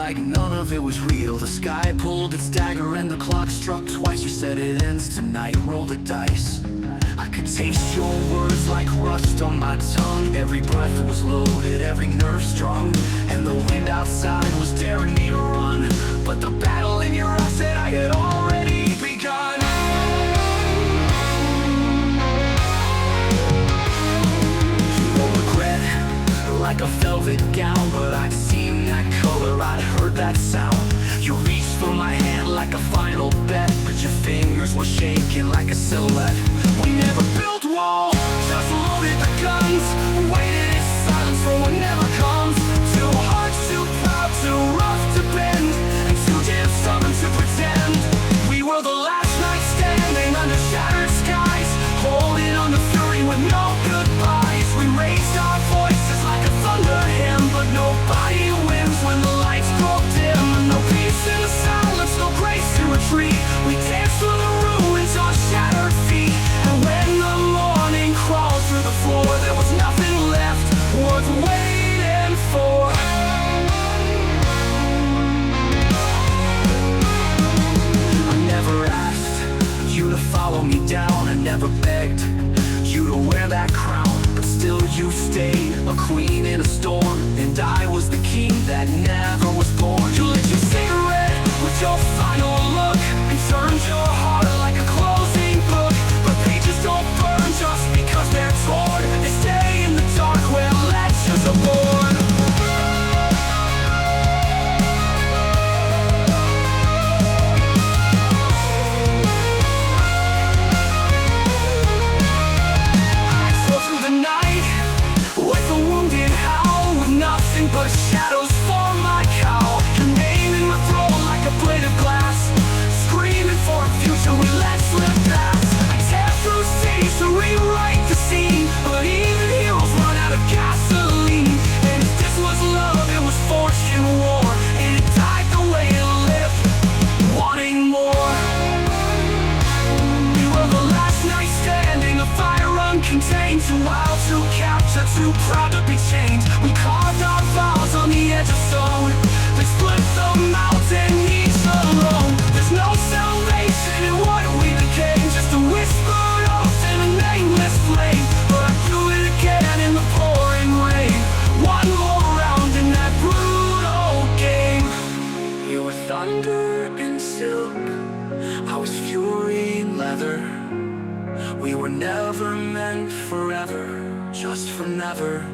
like none of it was real. The sky pulled its dagger and the clock struck twice. You said it ends tonight, roll the dice. I could taste your words like rust on my tongue. Every breath was loaded, every nerve strung, and the wind outside was daring me to run. But the battle in your eyes said I had already begun. No regret, like a velvet gown, but I'd seen that color, I'd heard that sound. You reached for my hand like a final bet, but your fingers were shaking like a silhouette. We never built walls, just loaded the guns, waited in silence for what never comes. Too hard, too proud, too rough to bend, and too damn stubborn to pretend. We were the last night standing under shattered skies, holding on to fury with no goodbyes. We raised our voices like a thunder hymn, but nobody wins when the lights grow dim. No peace in the silence, no grace in retreat. We danced through the ruins on shattered feet, and when the morning crawled through the floor, there was nothing left worth waiting for. I never asked you to follow me down, I never begged you to wear that crown, but still you stayed, a queen in a storm, and I was the king that never was born. You lit your cigarette with your final look, and turned your heart like a closing book. But pages don't burn just because they're torn, they stay in the dark where legends are born. But shadows form my cowl, your name in my throat like a blade of glass, screaming for a future we let slip past. I tear through cities to rewrite the scene, but even heroes run out of gasoline. And if this was love, it was forged in war, and it died the way it lived, wanting more. We were the last night standing, a fire uncontained, too wild to capture, too proud to be chained. We carved our vows on the edge of stone, they split the mountain each alone. There's no salvation in what we became, just a whispered oath and a nameless flame. But I do it again in the pouring rain, one more round in that brutal game. You were thunder and silk, I was fury in leather. We were never meant forever, just for never.